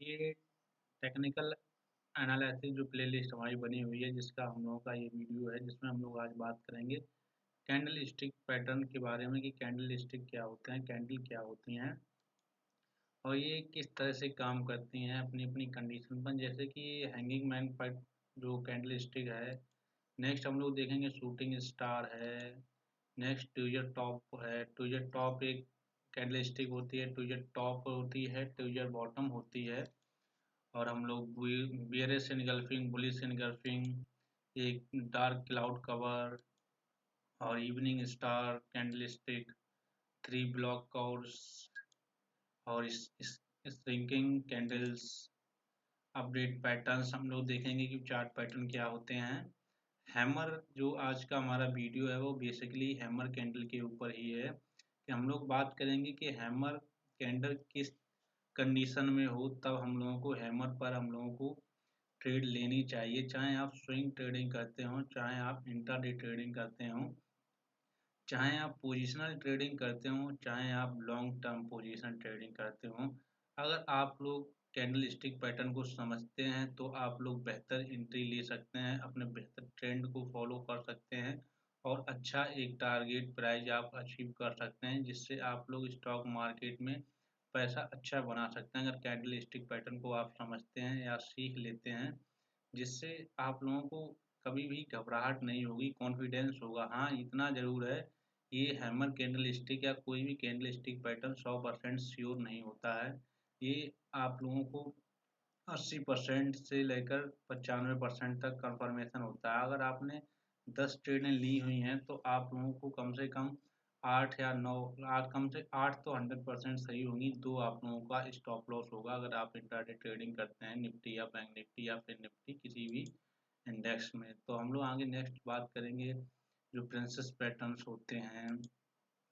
ये technical analysis जो playlist हमारी बनी हुई है, जिसका हम लोगों का ये वीडियो है, जिसमें हम लोग आज बात करेंगे कैंडल स्टिक पैटर्न के बारे में कि कैंडल स्टिक क्या होते हैं, कैंडल क्या होती हैं और ये किस तरह से काम करती हैं अपनी अपनी कंडीशन पर। जैसे कि हैंगिंग मैन पर जो कैंडल स्टिक है, नेक्स्ट हम लोग देखेंगे शूटिंग स्टार है, नेक्स्ट ट्विज़र टॉप है। ट्विज़र टॉप एक कैंडल स्टिक होती है, ट्विज़र टॉप होती है, ट्विज़र बॉटम होती है। और हम लोग बियरेस इनगल्फिंग, बुलिश इनगल्फिंग, एक डार्क क्लाउड कवर और evening star candlestick, three black crows और इस श्रिंकिंग कैंडल्स, अपडेट पैटर्न्स हम लोग देखेंगे कि चार्ट पैटर्न क्या होते हैं। हैमर जो आज का हमारा वीडियो है वो बेसिकली हैमर कैंडल के ऊपर ही है कि हम लोग बात करेंगे कि हैमर कैंडल किस कंडीशन में हो तब हम लोगों को हैमर पर हम लोगों को ट्रेड लेनी चाहिए। चाहे आप स्विंग ट्रेडिंग करते हो, चाहे आप इंट्राडे ट्रेडिंग करते हो, चाहे आप पोजिशनल ट्रेडिंग करते हो, चाहे आप लॉन्ग टर्म पोजिशन ट्रेडिंग करते हो। अगर आप लोग कैंडल स्टिक पैटर्न को समझते हैं तो आप लोग बेहतर एंट्री ले सकते हैं, अपने बेहतर ट्रेंड को फॉलो कर सकते हैं और अच्छा एक टारगेट प्राइस आप अचीव कर सकते हैं, जिससे आप लोग स्टॉक मार्केट में पैसा अच्छा बना सकते हैं। अगर कैंडल स्टिक पैटर्न को आप समझते हैं या सीख लेते हैं, जिससे आप लोगों को कभी भी घबराहट नहीं होगी, कॉन्फिडेंस होगा। हाँ, इतना ज़रूर है, ये हैमर कैंडल स्टिक या कोई भी कैंडल स्टिक पैटर्न 100% श्योर नहीं होता है। ये आप लोगों को 80% से लेकर 95% तक कंफर्मेशन होता है। अगर आपने 10 ट्रेडें ली हुई हैं तो आप लोगों को कम से कम 8 या 9, आठ कम से 8 तो 100% सही होंगी, 2 आप लोगों का स्टॉप लॉस होगा अगर आप इंट्राडे ट्रेडिंग करते हैं निफ्टी या बैंक निफ्टी या फिर निफ्टी किसी भी इंडेक्स में। तो हम लोग आगे नेक्स्ट बात करेंगे जो प्रिंसेस पैटर्न्स होते हैं।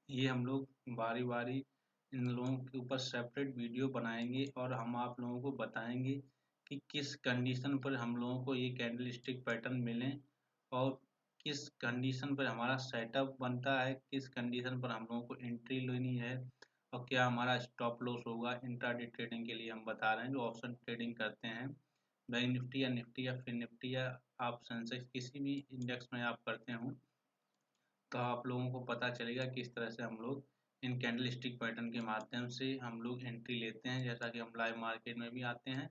ये हम लोग बारी बारी इन लोगों के ऊपर सेपरेट वीडियो बनाएंगे और हम आप लोगों को बताएंगे कि किस कंडीशन पर हम लोगों को ये कैंडल स्टिक पैटर्न मिलें और किस कंडीशन पर हमारा सेटअप बनता है, किस कंडीशन पर हम लोगों को एंट्री लेनी है और क्या हमारा स्टॉप लॉस होगा। इंट्राडे ट्रेडिंग के लिए हम बता रहे हैं, जो ऑप्शन ट्रेडिंग करते हैं बैंक निफ्टी या फिर निफ्टी या आप सेंसेक्स किसी भी इंडेक्स में आप करते हो, तो आप लोगों को पता चलेगा किस तरह से हम लोग इन कैंडल स्टिक पैटर्न के माध्यम से हम लोग एंट्री लेते हैं। जैसा कि हम लाइव मार्केट में भी आते हैं,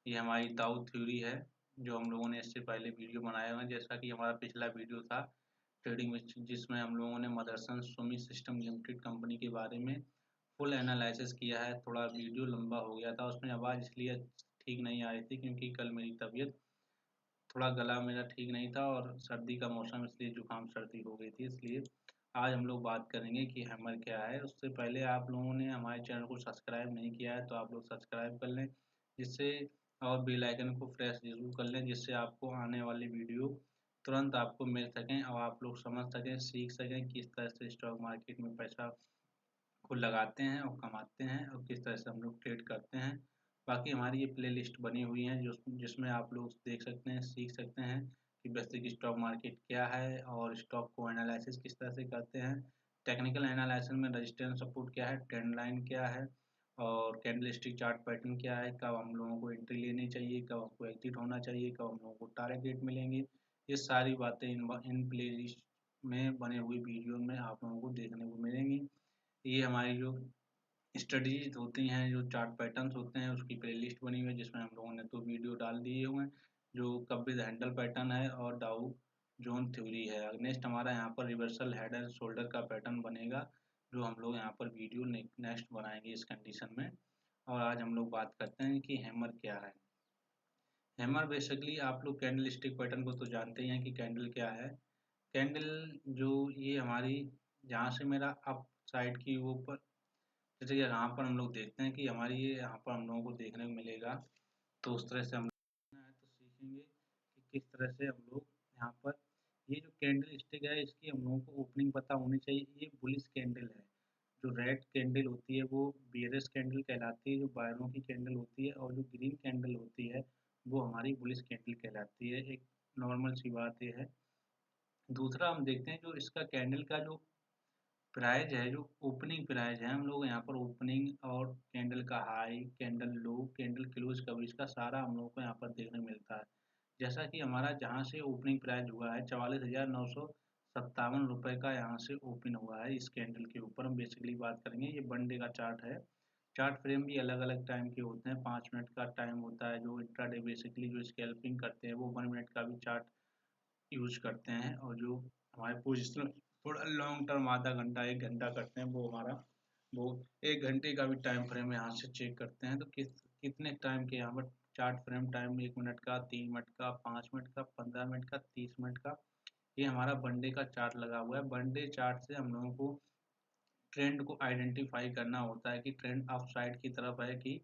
ये हमारी दाऊ थ्योरी है जो हम लोगों ने इससे पहले वीडियो बनाया हुआ है। जैसा कि हमारा पिछला वीडियो था ट्रेडिंग में, जिसमें हम लोगों ने Motherson Sumi system limited company के बारे में फुल एनालिसिस किया है। थोड़ा वीडियो लंबा हो गया था, उसमें आवाज़ इसलिए ठीक नहीं आ रही थी क्योंकि कल मेरी तबीयत, थोड़ा गला मेरा ठीक नहीं था और सर्दी का मौसम, इसलिए जुकाम सर्दी हो गई थी। इसलिए आज हम लोग बात करेंगे कि हैमर क्या है। उससे पहले आप लोगों ने हमारे चैनल को सब्सक्राइब नहीं किया है तो आप लोग सब्सक्राइब कर लें, जिससे और बेल आइकन को प्रेस जरूर कर लें, जिससे आपको आने वाली वीडियो तुरंत आपको मिल सकें और आप लोग समझ सकें, सीख सकें किस तरह से स्टॉक मार्केट में पैसा को लगाते हैं और कमाते हैं और किस तरह से हम लोग ट्रेड करते हैं। बाकी हमारी ये प्ले लिस्ट बनी हुई है जिसमें आप लोग देख सकते हैं, सीख सकते हैं कि बेसिक स्टॉक मार्केट क्या है और स्टॉक को एनालिसिस किस तरह से करते हैं। टेक्निकल एनालिसिस में रजिस्टेंस सपोर्ट क्या है, ट्रेंड लाइन क्या है और कैंडल स्टिक चार्ट पैटर्न क्या है, कब हम लोगों को एंट्री लेनी चाहिए, कब हमको एग्जिट होना चाहिए, कब हम लोगों को टारगेट मिलेंगे। ये सारी बातें इन प्ले लिस्ट में बने हुए वीडियो में आप लोगों को देखने को मिलेंगी। ये हमारी जो स्ट्रेटजीज होती हैं, जो चार्ट पैटर्न्स होते हैं, उसकी प्लेलिस्ट बनी हुई है जिसमें हम लोगों ने 2 वीडियो डाल दिए हुए हैं, जो कपिल हैंडल पैटर्न है और डाउ जोन थ्योरी है। नेक्स्ट हमारा यहाँ पर रिवर्सल हेड एंड शोल्डर का पैटर्न बनेगा, जो हम लोग यहाँ पर वीडियो नेक्स्ट बनाएंगे इस कंडीशन में। और आज हम लोग बात करते हैं कि हैमर क्या है। हैमर बेसिकली आप लोग कैंडल स्टिक पैटर्न को तो जानते ही हैं कि कैंडल क्या है। कैंडल जो ये हमारी, जहाँ से मेरा अप साइड की वो पर, जैसे कि यहाँ पर हम लोग देखते हैं कि हमारी ये यहाँ पर हम लोगों को देखने को मिलेगा, तो उस तरह से हम तो सीखेंगे कि किस तरह से हम लोग यहाँ पर, ये जो कैंडल स्टिक है इसकी हम लोगों को ओपनिंग पता होनी चाहिए। ये बुलिश कैंडल है, जो रेड कैंडल होती है वो बियरिश कैंडल कहलाती है, जो बायरों की कैंडल होती है, और जो ग्रीन कैंडल होती है वो हमारी बुलिश कैंडल कहलाती है। एक नॉर्मल सी बात ये है। दूसरा हम देखते हैं जो इसका कैंडल का जो प्राइस है जो ओपनिंग प्राइस है, हम लोग यहाँ पर ओपनिंग और कैंडल का हाई, कैंडल लो, कैंडल क्लोज का बीच का सारा हम लोगों को यहाँ पर देखने मिलता है। जैसा कि हमारा जहाँ से ओपनिंग प्राइस हुआ है 44,957 रुपये का यहाँ से ओपन हुआ है, इस कैंडल के ऊपर हम बेसिकली बात करेंगे। ये वन डे का चार्ट है। चार्ट फ्रेम भी अलग अलग टाइम के होते हैं। 5 मिनट का टाइम होता है जो इंट्राडे बेसिकली जो स्कैल्पिंग करते हैं वो 1 मिनट का भी चार्ट यूज करते हैं, और जो हमारे पोजिशनल थोड़ा लॉन्ग टर्म आधा घंटा 1 घंटा करते हैं वो हमारा वो 1 घंटे का भी टाइम फ्रेम यहाँ से चेक करते हैं। तो कितने टाइम के यहाँ पर चार्ट फ्रेम टाइम 1 मिनट का, 3 मिनट का, 5 मिनट का, 15 मिनट का, 30 मिनट का, ये हमारा वन डे का चार्ट लगा हुआ है। वन डे चार्ट से हम लोगों को ट्रेंड को आइडेंटिफाई करना होता है कि ट्रेंड अप साइड की तरफ है कि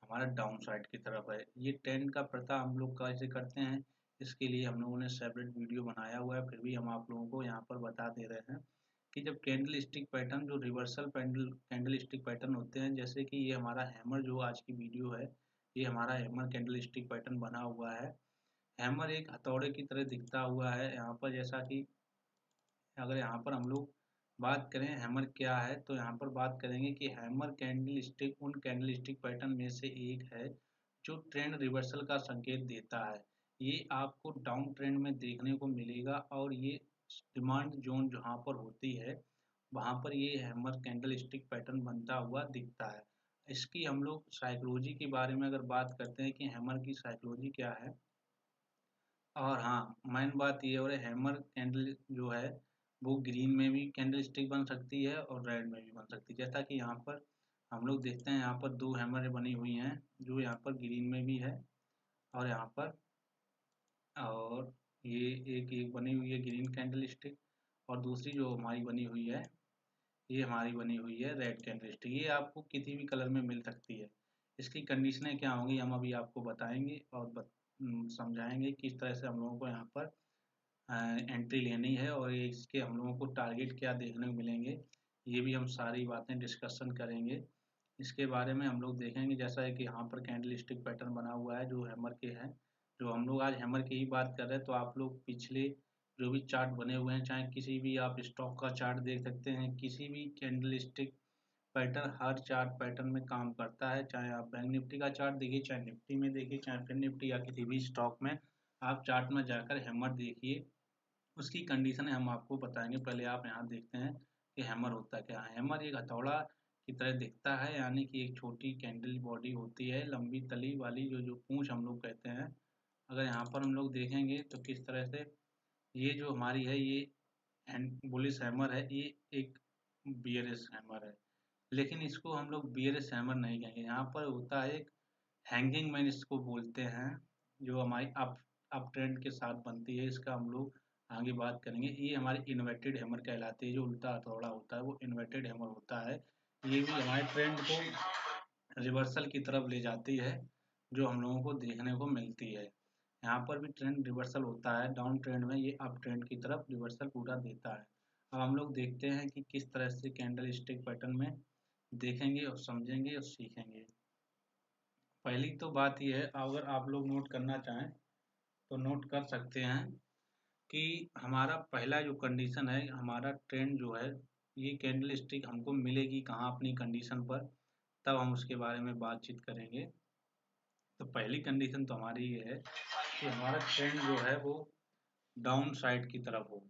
हमारा डाउन साइड की तरफ है। ये ट्रेंड का पता हम लोग कैसे करते हैं, इसके लिए हम लोगों ने सेपरेट वीडियो बनाया हुआ है, फिर भी हम आप लोगों को यहाँ पर बता दे रहे हैं कि जब कैंडल स्टिक पैटर्न जो रिवर्सल कैंडल स्टिक पैटर्न होते हैं, जैसे कि ये हमारा हैमर जो आज की वीडियो है, ये हमारा हैमर कैंडल स्टिक पैटर्न बना हुआ है। हैमर एक हथौड़े की तरह दिखता हुआ है यहाँ पर। जैसा कि अगर यहाँ पर हम लोग बात करें हैमर क्या है, तो यहाँ पर बात करेंगे कि हैमर कैंडल स्टिक उन कैंडल स्टिक पैटर्न में से एक है जो ट्रेंड रिवर्सल का संकेत देता है। ये आपको डाउन ट्रेंड में देखने को मिलेगा, और ये डिमांड जोन जहाँ पर होती है वहाँ पर ये हैमर कैंडल स्टिक पैटर्न बनता हुआ दिखता है। इसकी हम लोग साइकोलॉजी के बारे में अगर बात करते हैं कि हैमर की साइकोलॉजी क्या है, और हाँ मेन बात ये और हैमर कैंडल जो है वो ग्रीन में भी कैंडल स्टिक बन सकती है और रेड में भी बन सकती है। जैसा कि यहाँ पर हम लोग देखते हैं, यहाँ पर दो हैमर बनी हुई हैं जो यहाँ पर ग्रीन में भी है, और यहाँ पर और ये एक एक बनी हुई है ग्रीन कैंडल स्टिक, और दूसरी जो हमारी बनी हुई है ये हमारी बनी हुई है रेड कैंडल स्टिक। ये आपको किसी भी कलर में मिल सकती है। इसकी कंडीशनें क्या होंगी हम अभी आपको बताएंगे और समझाएंगे किस तरह से हम लोगों को यहाँ पर एंट्री लेनी है, और ये इसके हम लोगों को टारगेट क्या देखने को मिलेंगे, ये भी हम सारी बातें डिस्कशन करेंगे। इसके बारे में हम लोग देखेंगे। जैसा है कि यहाँ पर कैंडल स्टिक पैटर्न बना हुआ है जो हैमर के हैं, जो हम लोग आज हैमर की ही बात कर रहे हैं, तो आप लोग पिछले जो भी चार्ट बने हुए हैं, चाहे किसी भी आप स्टॉक का चार्ट देख सकते हैं, किसी भी कैंडल स्टिक पैटर्न हर चार्ट पैटर्न में काम करता है। चाहे आप बैंक निफ्टी का चार्ट देखिए, चाहे निफ्टी में देखिए, चाहे फिर निफ्टी या किसी भी स्टॉक में आप चार्ट में जाकर हैमर देखिए, उसकी कंडीशन हम आपको बताएंगे। पहले आप यहाँ देखते हैं कि हैमर होता क्या है। हैमर एक हथौड़ा की तरह दिखता है, यानी कि एक छोटी कैंडल बॉडी होती है लंबी तली वाली, जो पूंछ हम लोग कहते हैं। अगर यहाँ पर हम लोग देखेंगे तो किस तरह से ये जो हमारी है ये बुलिश हैमर है, ये एक बियरिश हैमर है, लेकिन इसको हम लोग बियरिश हैमर नहीं कहेंगे। यहाँ पर होता है एक हैंगिंग मैन इसको बोलते हैं, जो हमारी अप ट्रेंड के साथ बनती है। इसका हम लोग आगे बात करेंगे। ये हमारी इन्वर्टेड हैमर कहलाती है, जो उल्टा हथौड़ा होता है वो इन्वर्टेड हैमर होता है। ये भी हमारे ट्रेंड को रिवर्सल की तरफ ले जाती है, जो हम लोगों को देखने को मिलती है। यहाँ पर भी ट्रेंड रिवर्सल होता है डाउन ट्रेंड में, ये अप ट्रेंड की तरफ रिवर्सल पूरा देता है। अब हम लोग देखते हैं कि किस तरह से कैंडल स्टिक पैटर्न में देखेंगे और समझेंगे और सीखेंगे। पहली तो बात यह है, अगर आप लोग नोट करना चाहें तो नोट कर सकते हैं कि हमारा पहला जो कंडीशन है, हमारा ट्रेंड जो है, ये कैंडल स्टिक हमको मिलेगी कहाँ अपनी कंडीशन पर, तब हम उसके बारे में बातचीत करेंगे। तो पहली कंडीशन तो हमारी ये है कि हमारा ट्रेंड जो है वो डाउन साइड की तरफ हो।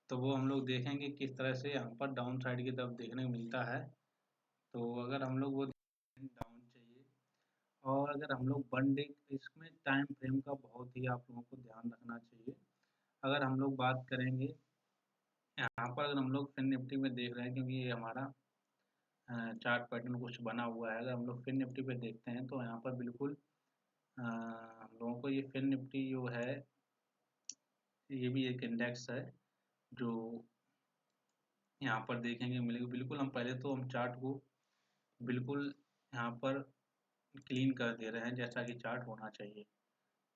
तो वो हम लोग देखेंगे किस तरह से यहाँ पर डाउन साइड की तरफ देखने को मिलता है। तो अगर हम लोग वो डाउन चाहिए, और अगर हम लोग वन डे, इसमें टाइम फ्रेम का बहुत ही आप लोगों को ध्यान रखना चाहिए। अगर हम लोग बात करेंगे यहाँ पर, अगर हम लोग फिन निफ्टी में देख रहे हैं, क्योंकि ये हमारा चार्ट पैटर्न कुछ बना हुआ है, अगर हम लोग फिन निफ्टी पे देखते हैं तो यहाँ पर बिल्कुल हम लोगों को ये फिन निफ्टी जो है ये भी एक इंडेक्स है जो यहाँ पर देखेंगे मिलेगा। बिल्कुल हम पहले तो हम चार्ट को बिल्कुल यहाँ पर क्लीन कर दे रहे हैं जैसा कि चार्ट होना चाहिए।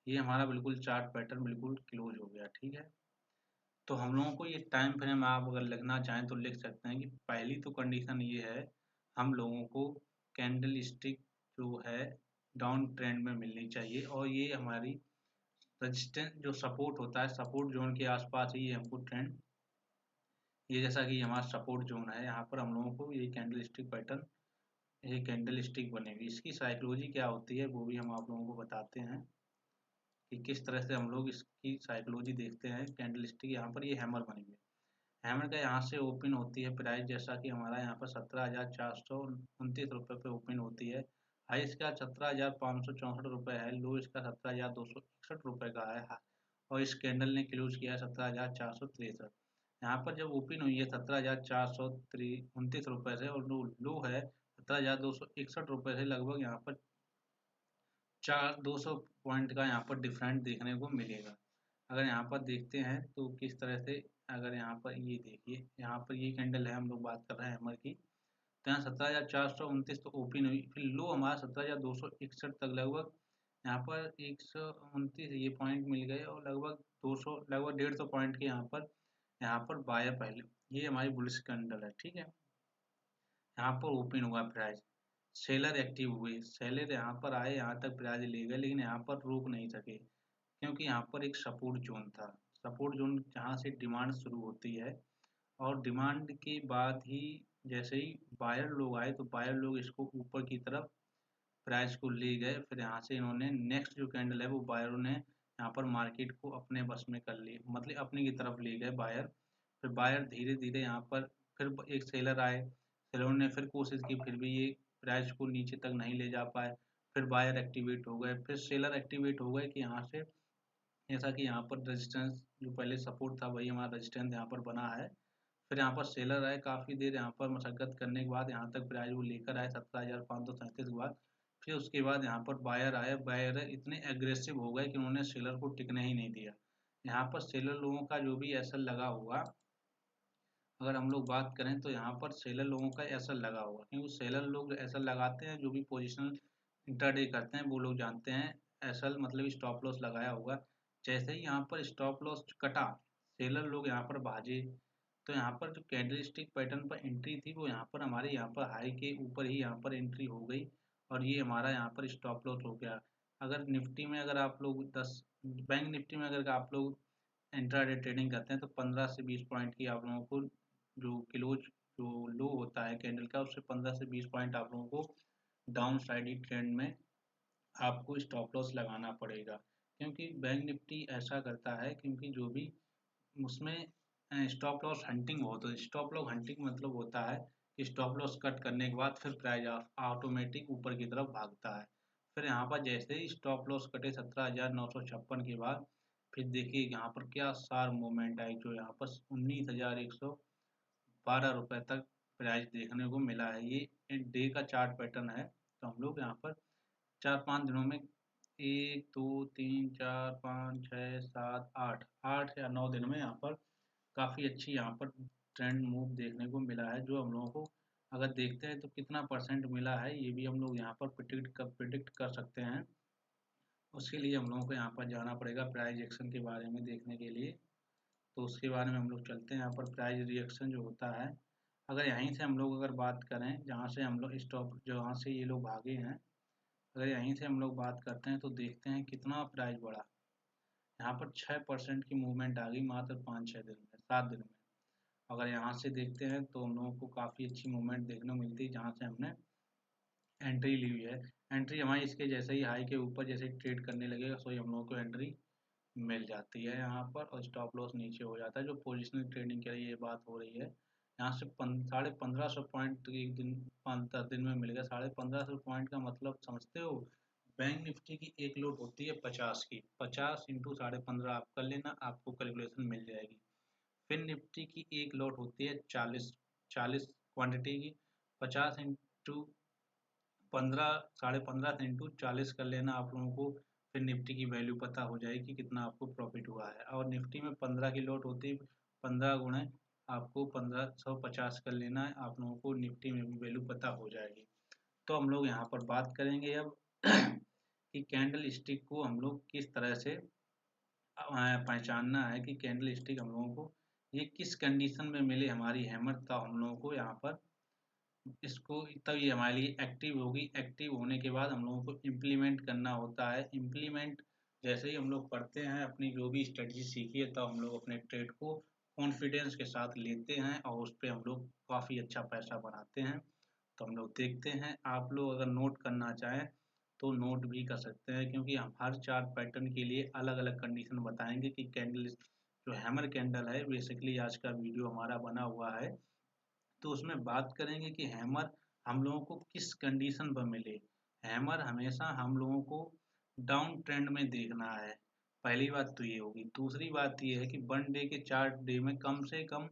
ये हमारा बिल्कुल चार्ट पैटर्न बिल्कुल क्लोज हो गया, ठीक है। तो हम लोगों को ये टाइम फ्रेम आप अगर लिखना चाहें तो लिख सकते हैं कि पहली तो कंडीशन ये है, हम लोगों को कैंडल स्टिक जो है डाउन ट्रेंड में मिलनी चाहिए, और ये हमारी रजिस्टेंस जो सपोर्ट होता है, सपोर्ट जोन के आसपास ही हमको ट्रेंड ये जैसा कि हमारा सपोर्ट जोन है, यहाँ पर हम लोगों को ये कैंडल स्टिक पैटर्न, ये कैंडल स्टिक बनेगी। इसकी साइकोलॉजी क्या होती है वो भी हम आप लोगों को बताते हैं कि किस तरह से हम लोग इसकी साइकोलॉजी देखते हैं। कैंडल स्टिक यहाँ पर ये हैमर बनी हुई है, हैमर का यहाँ से ओपन होती है प्राइस, जैसा कि हमारा यहाँ पर 17,429 रुपये पे ओपन होती है। हाई इसका 17,564 रुपये है, लो इसका 17,261 रुपये का है, और इस कैंडल ने क्लोज किया है 17,463। यहाँ पर जब ओपन हुई है 17,429 रुपये से, और लो है 17,261 रुपये से, लगभग यहाँ पर 200 पॉइंट का यहाँ पर डिफरेंट देखने को मिलेगा। अगर यहाँ पर देखते हैं तो किस तरह से, अगर यहाँ पर ये देखिए, यहाँ पर ये कैंडल है, हम लोग बात कर रहे हैं हैमर की, तो यहाँ 17,429 तो ओपन हुई, फिर लो हमारा 17,261 तक, लगभग यहाँ पर 129 ये पॉइंट मिल गए, और लगभग 200, लगभग 150 पॉइंट के यहाँ पर बायर पहले, ये हमारी बुलिश कैंडल है, ठीक है। यहाँ पर ओपन हुआ प्राइस, सेलर एक्टिव हुए, सेलर यहाँ पर आए, यहाँ तक प्राइस ले गए, लेकिन यहाँ पर रोक नहीं सके, क्योंकि यहाँ पर एक सपोर्ट जोन था। सपोर्ट जोन जहाँ से डिमांड शुरू होती है, और डिमांड के बाद ही जैसे ही बायर लोग आए, तो बायर लोग इसको ऊपर की तरफ प्राइस को ले गए। फिर यहाँ से इन्होंने नेक्स्ट जो कैंडल है वो बायरों ने यहाँ पर मार्केट को अपने बस में कर ली, मतलब अपने की तरफ ले गए बायर। फिर बायर धीरे धीरे यहाँ पर, फिर एक सेलर आए, सेलर ने फिर कोशिश की, फिर भी ये प्राइस को नीचे तक नहीं ले जा पाए। फिर बायर एक्टिवेट हो गए, फिर सेलर एक्टिवेट हो गए कि यहाँ से, जैसा कि यहाँ पर रेजिस्टेंस जो पहले सपोर्ट था वही हमारा रेजिस्टेंस यहाँ पर बना है। फिर यहाँ पर सेलर आए, काफ़ी देर यहाँ पर मशक्कत करने के बाद यहाँ तक प्राइस वो लेकर आए 17,537 के बाद। फिर उसके बाद यहाँ पर बायर आए, बायर इतने एग्रेसिव हो गए कि उन्होंने सेलर को टिकने ही नहीं दिया। यहाँ पर सेलर लोगों का जो भी एसएल लगा हुआ, अगर हम लोग बात करें तो यहाँ पर सेलर लोगों का एसएल लगा हुआ, क्योंकि सेलर लोग एसएल लगाते हैं, जो भी पोजिशनल इंट्राडे करते हैं वो लोग जानते हैं एसएल मतलब स्टॉप लॉस लगाया होगा। जैसे ही यहाँ पर स्टॉप लॉस कटा, सेलर लोग यहाँ पर भागे, तो यहाँ पर जो कैंडलस्टिक पैटर्न पर एंट्री थी वो यहाँ पर हमारे यहाँ पर हाई के ऊपर ही यहाँ पर एंट्री हो गई, और ये हमारा यहाँ पर स्टॉप लॉस हो गया। अगर निफ्टी में, अगर आप लोग 10, बैंक निफ्टी में अगर आप लोग इंट्राडे ट्रेडिंग करते हैं, तो 15 से 20 पॉइंट की आप लोगों को जो क्लोज, जो लो होता है कैंडल का, उससे 15 से 20 पॉइंट आप लोगों को डाउन साइड ट्रेंड में आपको स्टॉप लॉस लगाना पड़ेगा। क्योंकि बैंक निफ्टी ऐसा करता है, क्योंकि जो भी उसमें स्टॉप लॉस हंटिंग बहुत है। स्टॉप लॉस हंटिंग मतलब होता है कि स्टॉप लॉस कट करने के बाद फिर प्राइस ऑटोमेटिक ऊपर की तरफ भागता है। फिर यहाँ पर जैसे ही स्टॉप लॉस कटे 17,956 के बाद, फिर देखिए यहाँ पर क्या शार्प मूवमेंट आई, जो यहाँ पर 19,112 रुपये तक प्राइस देखने को मिला है। ये डे का चार्ट पैटर्न है, तो हम लोग यहाँ पर 4-5 दिनों में, 1 2 3 4 5 6 7 8 8 या 9 दिन में यहाँ पर काफ़ी अच्छी यहाँ पर ट्रेंड मूव देखने को मिला है। जो हम लोगों को, अगर देखते हैं तो कितना परसेंट मिला है, ये भी हम लोग यहाँ पर प्रिडिक्ट कर सकते हैं। उसके लिए हम लोगों को यहाँ पर जाना पड़ेगा प्राइस एक्शन के बारे में देखने के लिए। तो उसके बारे में हम लोग चलते हैं। यहाँ पर प्राइस रिएक्शन जो होता है, अगर यहीं से हम लोग अगर बात करें, जहाँ से हम लोग स्टॉप, जहाँ से ये लोग भागे हैं, अगर यहीं से हम लोग बात करते हैं तो देखते हैं कितना प्राइस बढ़ा। यहाँ पर 6% की मूवमेंट आ गई मात्र 5-6 दिन में, 7 दिन में। अगर यहाँ से देखते हैं तो हम लोगों को काफ़ी अच्छी मूवमेंट देखने को मिलती है, जहाँ से हमने एंट्री ली हुई है। एंट्री हमारी इसके जैसे ही हाई के ऊपर जैसे ट्रेड करने लगेगा, सो ही हम लोगों को एंट्री मिल जाती है यहाँ पर, और स्टॉप लॉस नीचे हो जाता है। जो पोजिशनल ट्रेडिंग के लिए ये बात हो रही है, यहाँ से 1550 पॉइंट एक दिन, 5-10 दिन में मिल गया। 1550 पॉइंट का मतलब समझते हो, बैंक निफ्टी की एक लोड होती है 50 की, 50 इंटू 15.5 आप कर लेना, आपको कैलकुलेशन मिल जाएगी। फिर निफ्टी की एक लोड होती है 40 क्वांटिटी की, 50 इंटू 15, 15.5 इंटू 40 कर लेना आप लोगों को, फिर निफ्टी की वैल्यू पता हो जाएगी कितना आपको प्रॉफिट हुआ है। और निफ्टी में 15 की लॉट होती है, 15 गुणे आपको 1550 कर लेना है, आप लोगों को निफ्टी में भी वैल्यू पता हो जाएगी। तो हम लोग यहाँ पर बात करेंगे अब कि कैंडल स्टिक को हम लोग किस तरह से पहचानना है, कि कैंडल स्टिक हम लोगों को ये किस कंडीशन में मिले हमारी हैमर, तब हम लोगों को यहाँ पर इसको, तब ये हमारे लिए एक्टिव होगी। एक्टिव होने के बाद हम लोगों को इम्प्लीमेंट करना होता है। इम्प्लीमेंट जैसे ही हम लोग करते हैं, अपनी जो भी स्ट्रेटजी सीखी है, तब हम लोग अपने ट्रेड को कॉन्फिडेंस के साथ लेते हैं और उस पे हम लोग काफ़ी अच्छा पैसा बनाते हैं। तो हम लोग देखते हैं, आप लोग अगर नोट करना चाहें तो नोट भी कर सकते हैं, क्योंकि हम हर चार्ट पैटर्न के लिए अलग अलग कंडीशन बताएंगे कि कैंडल जो हैमर कैंडल है, बेसिकली आज का वीडियो हमारा बना हुआ है, तो उसमें बात करेंगे कि हैमर हम लोगों को किस कंडीशन पर मिले। हैमर हमेशा हम लोगों को डाउन ट्रेंड में देखना है, पहली बात तो ये होगी। दूसरी बात ये है कि 1 डे के 4 डे में कम से कम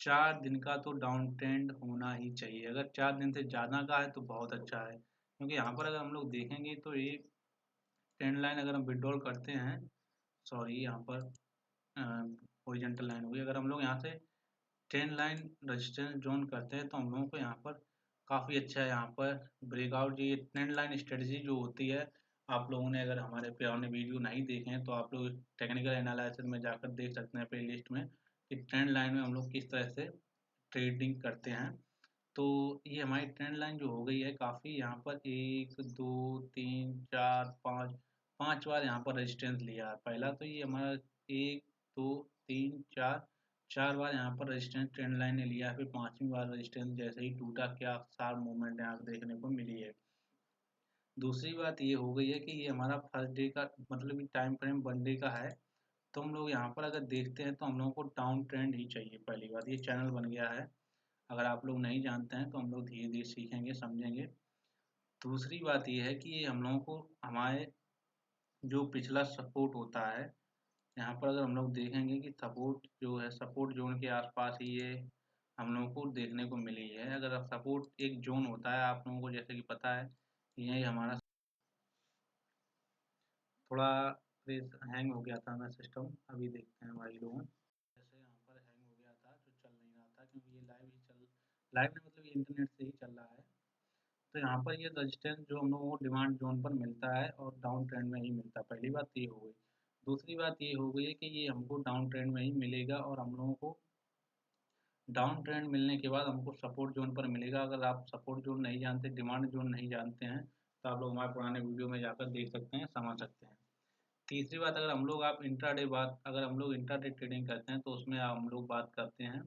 4 दिन का तो डाउन ट्रेंड होना ही चाहिए। अगर 4 दिन से ज़्यादा का है तो बहुत अच्छा है, क्योंकि यहाँ पर अगर हम लोग देखेंगे तो ये ट्रेंड लाइन अगर हम विड्रॉल करते हैं, सॉरी यहाँ पर हॉरिजॉन्टल लाइन हुई, अगर हम लोग यहाँ से ट्रेंड लाइन रेजिस्टेंस जोन करते हैं तो हम लोगों को यहाँ पर काफ़ी अच्छा है। यहाँ पर ब्रेकआउट, ये ट्रेंड लाइन स्ट्रेटजी जो होती है, आप लोगों ने अगर हमारे पुराने वीडियो नहीं देखे हैं तो आप लोग टेक्निकल एनालिसिस में जाकर देख सकते हैं प्ले लिस्ट में, कि ट्रेंड लाइन में हम लोग किस तरह से ट्रेडिंग करते हैं। तो ये हमारी ट्रेंड लाइन जो हो गई है काफ़ी, यहाँ पर 1 2 3 4 5 5 बार यहाँ पर रेजिस्टेंस लिया है। पहला तो ये हमारा 1 2 3 4 4 बार यहाँ पर रेजिस्टेंस ट्रेंड लाइन ने लिया है। फिर 5वीं बार रेजिस्टेंस जैसे ही टूटा, क्या शार्प मूवमेंट यहाँ देखने को मिली है। दूसरी बात ये हो गई है कि ये हमारा फर्स्ट डे का मतलब टाइम फ्रेम 1 डे का है, तो हम लोग यहाँ पर अगर देखते हैं तो हम लोगों को डाउन ट्रेंड ही चाहिए। पहली बात, ये चैनल बन गया है, अगर आप लोग नहीं जानते हैं तो हम लोग धीरे धीरे सीखेंगे समझेंगे। दूसरी बात ये है कि ये हम लोगों को हमारे जो पिछला सपोर्ट होता है, यहाँ पर अगर हम लोग देखेंगे कि सपोर्ट जो है, सपोर्ट जोन के आसपास ही ये हम लोगों को देखने को मिली है। अगर सपोर्ट एक जोन होता है, आप लोगों को जैसे कि पता है, यही हमारा थोड़ा हैंग हो गया था हमारा सिस्टम, अभी देखते हैं भाई लोगों। जैसे यहाँ पर हैंग हो गया था तो चल नहीं रहा था, क्योंकि ये लाइव में मतलब ये इंटरनेट से ही चल रहा है। तो यहाँ पर ये रजिस्टेंस जो हम लोगों को डिमांड जोन पर मिलता है और डाउन ट्रेंड में ही मिलता है। पहली बात ये हो गई। दूसरी बात ये हो गई है कि ये हमको डाउन ट्रेंड में ही मिलेगा और हम लोगों को डाउन ट्रेंड मिलने के बाद हमको सपोर्ट जोन पर मिलेगा। अगर आप सपोर्ट जोन नहीं जानते, डिमांड जोन नहीं जानते हैं, तो आप लोग हमारे पुराने वीडियो में जाकर देख सकते हैं, समझ सकते हैं। तीसरी बात, अगर हम लोग इंट्राडे ट्रेडिंग करते हैं तो उसमें हम लोग बात करते हैं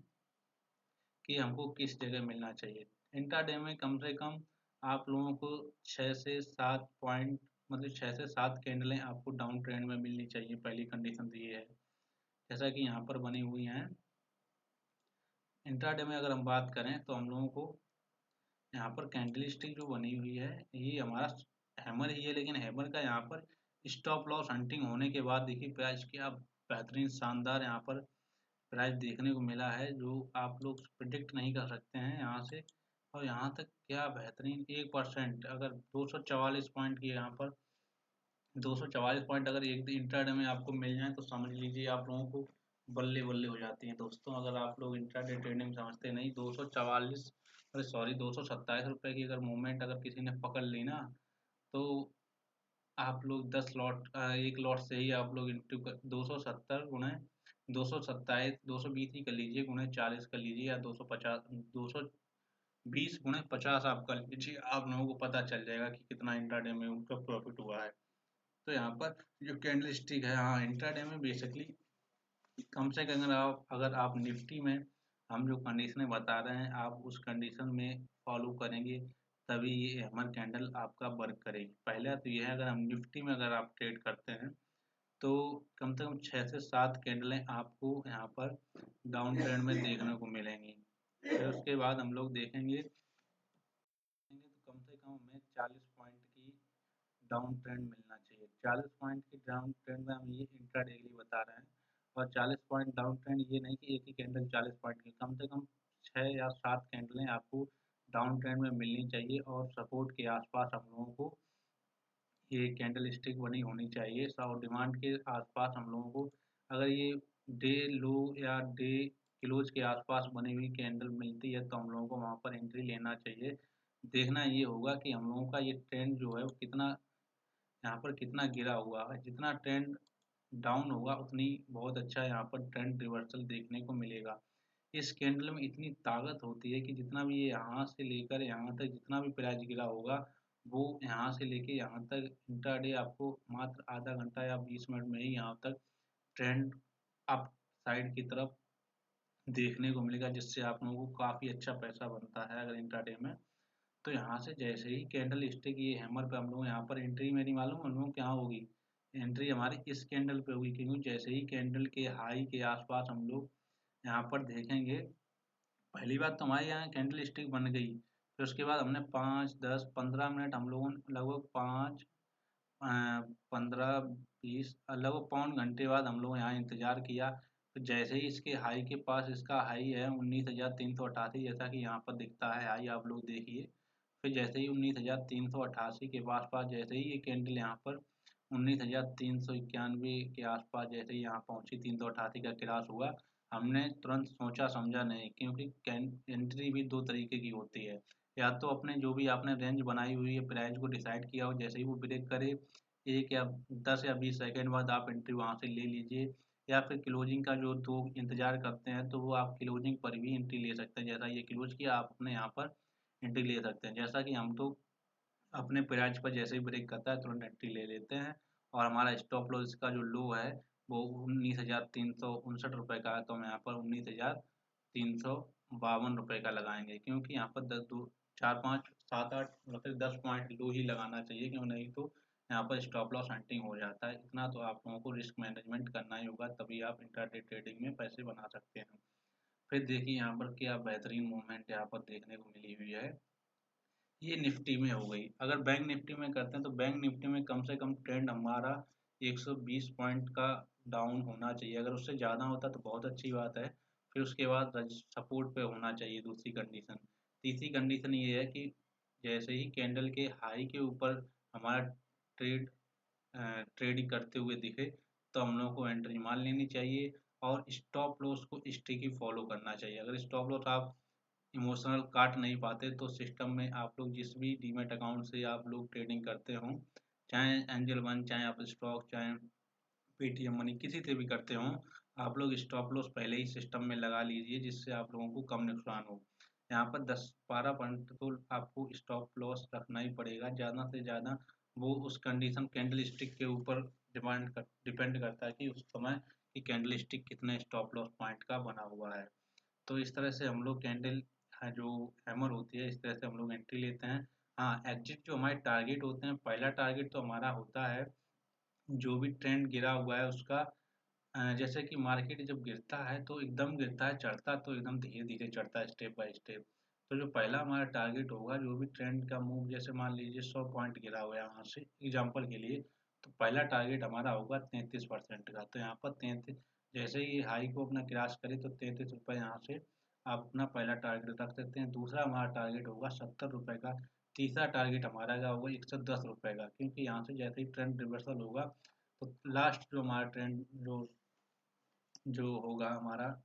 कि हमको किस जगह मिलना चाहिए। इंट्राडे में कम से कम आप लोगों को 6 से 7 पॉइंट, मतलब 6 से 7 कैंडलें आपको डाउन ट्रेंड में मिलनी चाहिए। पहली कंडीशन तो ये है, जैसा कि यहाँ पर बनी हुई हैं। इंट्राडे में अगर हम बात करें तो हम लोगों को यहाँ पर कैंडल स्टिक जो बनी हुई है, ये हमारा हैमर ही है, लेकिन हैमर का यहाँ पर स्टॉप लॉस हंटिंग होने के बाद देखिए प्राइस क्या बेहतरीन शानदार यहाँ पर प्राइस देखने को मिला है, जो आप लोग प्रिडिक्ट नहीं कर सकते हैं यहाँ से। और यहाँ तक क्या बेहतरीन 1%, अगर 244 पॉइंट की यहाँ पर 244 पॉइंट अगर एक इंट्राडे में आपको मिल जाए तो समझ लीजिए आप लोगों को बल्ले बल्ले हो जाती हैं दोस्तों। अगर आप लोग इंट्राडे ट्रेडिंग समझते नहीं, 244, अरे सॉरी 227 रुपये की अगर मूवमेंट अगर किसी ने पकड़ ली ना, तो आप लोग 10 लॉट, एक लॉट से ही आप लोग इंटू 270 गुणे 227, 220 ही कर लीजिए, गुणे 40 कर लीजिए, या 250, 220 गुणे 50 आप कर लीजिए, आप लोगों को पता चल जाएगा कि कितना इंट्राडे में उनका प्रॉफिट हुआ है। तो यहाँ पर जो कैंडल स्टिक है, हाँ इंट्राडे में बेसिकली कम से कम अगर आप निफ्टी में हम जो कंडीशनें बता रहे हैं, आप उस कंडीशन में फॉलो करेंगे, तभी ये हैमर कैंडल आपका वर्क करेगी। पहला तो ये है, अगर हम निफ्टी में अगर आप ट्रेड करते हैं तो कम से कम 6 से 7 कैंडलें आपको यहाँ पर डाउन ट्रेंड में देखने को मिलेंगी। फिर उसके बाद हम लोग देखेंगे तो कम से कम हमें 40 पॉइंट की डाउन ट्रेंड मिलना चाहिए। 40 पॉइंट की डाउन ट्रेंड में हम ये इंट्राडे के लिए बता रहे हैं। और 40 पॉइंट डाउन ट्रेंड ये नहीं कि एक ही कैंडल 40 पॉइंट की, कम से कम 6 या 7 कैंडलें आपको डाउन ट्रेंड में मिलनी चाहिए और सपोर्ट के आसपास हम लोगों को ये कैंडल स्टिक बनी होनी चाहिए। और डिमांड के आसपास हम लोगों को अगर ये डे लो या डे क्लोज के आसपास बनी हुई कैंडल मिलती है तो हम लोगों को वहाँ पर एंट्री लेना चाहिए। देखना ये होगा कि हम लोगों का ये ट्रेंड जो है वो कितना यहाँ पर कितना गिरा हुआ है। जितना ट्रेंड डाउन होगा उतनी बहुत अच्छा यहाँ पर ट्रेंड रिवर्सल देखने को मिलेगा। इस कैंडल में इतनी ताकत होती है कि जितना भी ये यहाँ से लेकर यहाँ तक जितना भी प्राइस गिरा होगा, वो यहाँ से लेके यहाँ तक इंट्राडे आपको मात्र आधा घंटा या 20 मिनट में ही यहाँ तक ट्रेंड अप साइड की तरफ देखने को मिलेगा, जिससे आप लोगों को काफ़ी अच्छा पैसा बनता है अगर इंट्राडे में। तो यहाँ से जैसे ही कैंडल स्टिक ये हैमर पे हम लोग यहाँ पर एंट्री मेरी मालूम हम लोग क्या होगी, एंट्री हमारी इस कैंडल पे होगी, क्योंकि जैसे ही कैंडल के हाई के आसपास हम लोग यहाँ पर देखेंगे, पहली बात तो हमारे यहाँ कैंडल स्टिक बन गई, फिर उसके बाद हमने 5, 10, 15 मिनट हम लोगों ने लगभग 5, 15, 20 लगभग पौन घंटे बाद हम लोग यहाँ इंतज़ार किया। तो जैसे ही इसके हाई के पास इसका हाई है 19,388, जैसा कि यहाँ पर दिखता है हाई, आप लोग देखिए। फिर जैसे ही 19,388 के आस-पास जैसे ही ये कैंडल यहाँ पर 19,391 के आसपास जैसे ही यहाँ पहुँची, 388 का क्रॉस हुआ, हमने तुरंत सोचा समझा नहीं, क्योंकि एंट्री भी दो तरीके की होती है। या तो अपने जो भी आपने रेंज बनाई हुई है प्राइस को डिसाइड किया हो, जैसे ही वो ब्रेक करे 1 या 10 या 20 सेकंड बाद आप एंट्री वहाँ से ले लीजिए, या फिर क्लोजिंग का जो तो इंतजार करते हैं तो वो आप क्लोजिंग पर भी एंट्री ले सकते हैं। जैसा ये क्लोज किया आप अपने यहाँ पर एंट्री ले सकते हैं। जैसा कि हम तो अपने प्राइस पर जैसे ही ब्रेक करता है तुरंत एंट्री ले लेते हैं, और हमारा स्टॉप लॉस का जो लो है वो 19,359 का है, तो हम यहाँ पर 19,352 का लगाएंगे, क्योंकि यहाँ पर 4, 5, 7, 8 मतलब 10 पॉइंट लो ही लगाना चाहिए, क्यों नहीं तो यहाँ पर स्टॉप लॉस हंटिंग हो जाता है। इतना तो आप लोगों को रिस्क मैनेजमेंट करना ही होगा, तभी आप इंट्राडे ट्रेडिंग में पैसे बना सकते हैं। फिर देखिए यहाँ पर क्या बेहतरीन मूवमेंट यहाँ पर देखने को मिली हुई है। ये निफ्टी में हो गई। अगर बैंक निफ्टी में करते हैं तो बैंक निफ्टी में कम से कम ट्रेंड हमारा 120 पॉइंट का डाउन होना चाहिए। अगर उससे ज़्यादा होता तो बहुत अच्छी बात है। फिर उसके बाद सपोर्ट पे होना चाहिए दूसरी कंडीशन। तीसरी कंडीशन ये है कि जैसे ही कैंडल के हाई के ऊपर हमारा ट्रेड ट्रेडिंग करते हुए दिखे, तो हम लोगों को एंट्री मान लेनी चाहिए, और स्टॉप लॉस को स्ट्रिक्टली फॉलो करना चाहिए। अगर स्टॉप लॉस आप इमोशनल काट नहीं पाते तो सिस्टम में आप लोग जिस भी डीमैट अकाउंट से आप लोग ट्रेडिंग करते हो, चाहे एंजल वन, चाहे आप स्टॉक, चाहे पेटीएम मनी, किसी से भी करते हो, आप लोग स्टॉप लॉस पहले ही सिस्टम में लगा लीजिए, जिससे आप लोगों को कम नुकसान हो। यहाँ पर 10-12 पॉइंट तो आपको स्टॉप लॉस रखना ही पड़ेगा, ज़्यादा से ज़्यादा वो उस कंडीशन कैंडल स्टिक के ऊपर डिपेंड करता है कि उस समय कि कैंडल स्टिक कितने स्टॉप लॉस पॉइंट का बना हुआ है। तो इस तरह से हम लोग कैंडल जो हैमर होती है, इस तरह से हम लोग एंट्री लेते हैं। हाँ, एग्जिट जो हमारे टारगेट होते हैं, पहला टारगेट तो हमारा होता है जो भी ट्रेंड गिरा हुआ है उसका, जैसे कि मार्केट जब गिरता है तो एकदम गिरता है, चढ़ता तो एकदम धीरे धीरे चढ़ता है, स्टेप बाय स्टेप। तो जो पहला हमारा टारगेट होगा, जो भी ट्रेंड का मूव, जैसे मान लीजिए 100 पॉइंट गिरा हुआ है यहाँ से एग्जांपल के लिए, तो पहला टारगेट हमारा होगा 33% का। तो यहाँ पर 33, जैसे ही हाई को अपना क्रॉस करे तो 33 रुपये यहाँ से आप अपना पहला टारगेट रख सकते हैं। दूसरा हमारा टारगेट होगा 70 रुपये का। तीसरा टारगेट हमारा का होगा 110 रुपये का, क्योंकि यहाँ से जैसे ही ट्रेंड रिवर्सल होगा तो लास्ट जो हमारा ट्रेंड जो जो होगा हमारा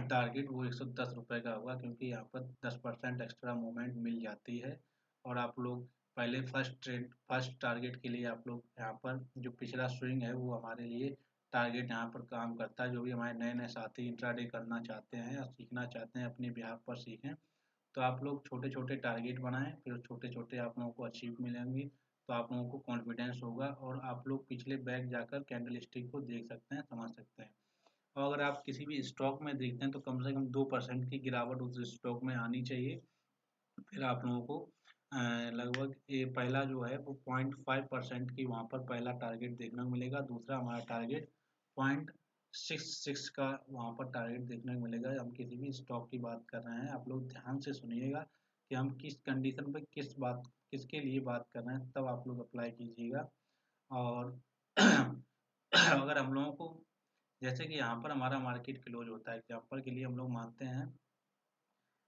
टारगेट वो 110 रुपये का होगा, क्योंकि यहाँ पर 10% एक्स्ट्रा मूवमेंट मिल जाती है। और आप लोग पहले फर्स्ट टारगेट के लिए आप लोग यहाँ पर जो पिछला स्विंग है वो हमारे लिए टारगेट यहाँ पर काम करता है। जो भी हमारे नए नए साथी इंट्राडे करना चाहते हैं या सीखना चाहते हैं, अपने बिहाफ पर सीखें, तो आप लोग छोटे छोटे टारगेट बनाएं, फिर छोटे छोटे आप लोगों को अचीव मिलेंगे, तो आप लोगों को कॉन्फिडेंस होगा, और आप लोग पिछले बैक जाकर कैंडल स्टिक को देख सकते हैं, समझ सकते हैं। और अगर आप किसी भी स्टॉक में देखते हैं तो कम से कम 2% की गिरावट उस स्टॉक में आनी चाहिए। फिर आप लोगों को लगभग ये पहला जो है वो 0.5% की वहाँ पर पहला टारगेट देखने को मिलेगा। दूसरा हमारा टारगेट 0.66 का वहाँ पर टारगेट देखने को मिलेगा। हम किसी भी स्टॉक की बात कर रहे हैं, आप लोग ध्यान से सुनिएगा कि हम किस कंडीशन पर किसके लिए बात कर रहे हैं, तब आप लोग अप्लाई कीजिएगा। और अगर हम लोगों को, जैसे कि यहाँ पर हमारा मार्केट क्लोज होता है, एग्जांपल के लिए हम लोग मानते हैं,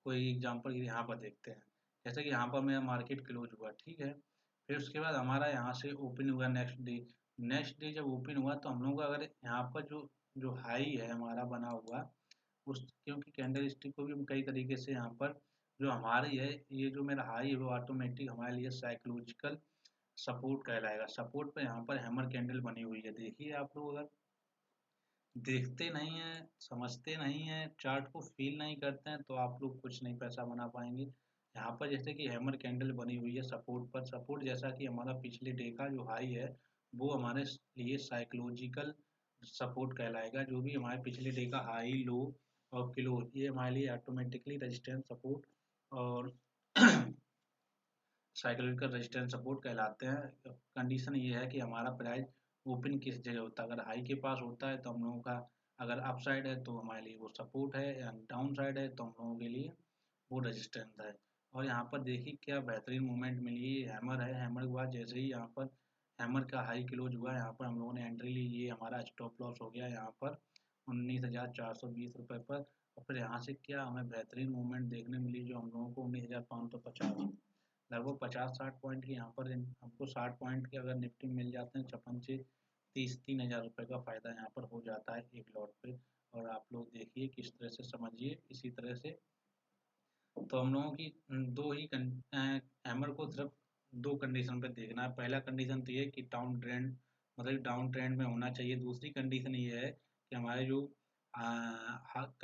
कोई एग्जांपल के लिए यहाँ पर देखते हैं, जैसे कि यहाँ पर मेरा मार्केट क्लोज हुआ, ठीक है। फिर उसके बाद हमारा यहाँ से ओपन हुआ नेक्स्ट डे जब ओपन हुआ तो हम लोग का अगर यहाँ पर जो जो हाई है हमारा बना हुआ उस, क्योंकि कैंडल स्टिक को भी हम कई तरीके से यहाँ पर, जो हमारी है ये जो मेरा हाई है वो ऑटोमेटिक हमारे लिए साइकोलॉजिकल सपोर्ट कहलाएगा। सपोर्ट पे यहाँ पर हैमर कैंडल बनी हुई है, देखिए आप लोग अगर देखते नहीं हैं, समझते नहीं हैं, चार्ट को फ़ील नहीं करते हैं, तो आप लोग कुछ नहीं पैसा बना पाएँगे। यहाँ पर जैसे कि हैमर कैंडल बनी हुई है सपोर्ट पर, सपोर्ट जैसा कि हमारा पिछले डे का जो हाई है, वो हमारे लिए साइकोलॉजिकल सपोर्ट कहलाएगा। जो भी हमारे पिछले डे का हाई, लो और क्लोज, ये हमारे लिए ऑटोमेटिकली रेजिस्टेंस सपोर्ट और साइक्लिकल रेजिस्टेंस सपोर्ट कहलाते हैं। कंडीशन ये है कि हमारा प्राइस ओपन किस जगह होता है। अगर हाई के पास होता है तो हम लोगों का, अगर अप साइड है तो हमारे लिए वो सपोर्ट है, या डाउन साइड है तो हम लोगों के लिए वो रेजिस्टेंस है। और यहाँ पर देखिए क्या बेहतरीन मूवमेंट मिली, हैमर है, हैमर के बाद जैसे ही यहाँ पर हैमर का हाई क्लोज हुआ, यहाँ पर हम लोगों ने एंट्री ली, ये हमारा स्टॉप लॉस हो गया यहाँ पर 19,420 रुपये पर। और फिर यहाँ से क्या हमें बेहतरीन मूवमेंट देखने मिली, जो हम लोगों को 19,550 लगभग 50-60 पॉइंट की यहाँ पर हमको 60 पॉइंट के अगर निफ्टी मिल जाते हैं, 56 से 3,000 रुपये का फ़ायदा यहाँ पर हो जाता है एक लॉट पे। और आप लोग देखिए किस तरह से समझिए, इसी तरह से तो हम लोगों की दो ही हैमर को सिर्फ दो कंडीशन पे देखना है। पहला कंडीशन तो ये कि डाउन ट्रेंड, मतलब डाउन ट्रेंड में होना चाहिए। दूसरी कंडीशन ये है कि हमारे जो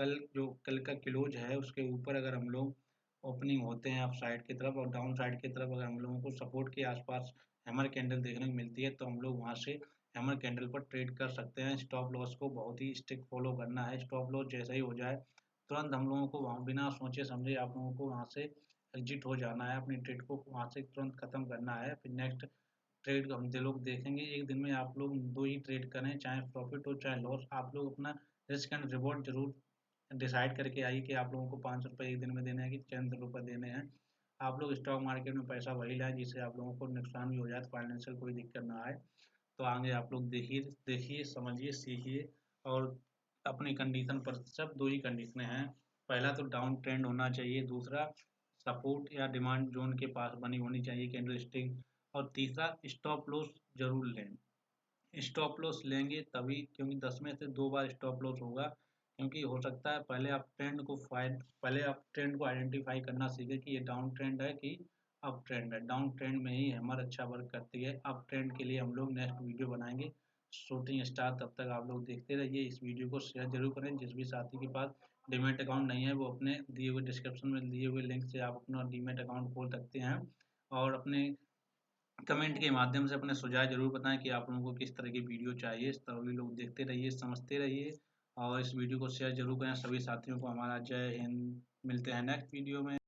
कल का क्लोज है उसके ऊपर अगर हम लोग ओपनिंग होते हैं अप साइड की तरफ, और डाउन साइड की तरफ अगर हम लोगों को सपोर्ट के आसपास हैमर कैंडल देखने को मिलती है, तो हम लोग वहाँ से हैमर कैंडल पर ट्रेड कर सकते हैं। स्टॉप लॉस को बहुत ही स्ट्रिक्ट फॉलो करना है। स्टॉप लॉस जैसा ही हो जाए तुरंत हम लोगों को वहाँ बिना सोचे समझे आप लोगों को वहाँ से एग्जिट हो जाना है, अपनी ट्रेड को वहाँ से तुरंत खत्म करना है। फिर नेक्स्ट ट्रेड हम लोग देखेंगे। एक दिन में आप लोग दो ही ट्रेड करें, चाहे प्रॉफिट हो चाहे लॉस, आप लोग अपना रिस्क एंड रिवॉर्ड जरूर डिसाइड करके आइए कि आप लोगों को 500 रुपये एक दिन में देने हैं कि 600 रुपये देने हैं। आप लोग स्टॉक मार्केट में पैसा वही लाएं जिससे आप लोगों को नुकसान भी हो जाए, फाइनेंशियल कोई दिक्कत ना आए। तो आगे आप लोग देखिए देखिए समझिए सीखिए। और अपनी कंडीशन पर, सब दो ही कंडीशनें हैं। पहला तो डाउन ट्रेंड होना चाहिए, दूसरा सपोर्ट या डिमांड जोन के पास बनी होनी चाहिए कैंडल स्टिक, और तीसरा स्टॉप लॉस जरूर लें। स्टॉप लॉस लेंगे तभी, क्योंकि 10 में से 2 बार स्टॉप लॉस होगा। क्योंकि हो सकता है पहले आप ट्रेंड को आइडेंटिफाई करना सीखें कि ये डाउन ट्रेंड है कि अप ट्रेंड है। डाउन ट्रेंड में ही हैमर अच्छा वर्क करती है। अप ट्रेंड के लिए हम लोग नेक्स्ट वीडियो बनाएंगे शूटिंग स्टार। तब तक आप लोग देखते रहिए। इस वीडियो को शेयर जरूर करें। जिस भी साथी के पास डीमेट अकाउंट नहीं है वो अपने दिए हुए डिस्क्रिप्शन में दिए हुए लिंक से आप अपना डीमेट अकाउंट खोल सकते हैं। और अपने कमेंट के माध्यम से अपने सुझाव जरूर बताएं कि आप लोगों को किस तरह की वीडियो चाहिए। सभी लोग देखते रहिए, समझते रहिए, और इस वीडियो को शेयर जरूर करें सभी साथियों को। हमारा जय हिंद। मिलते हैं नेक्स्ट वीडियो में।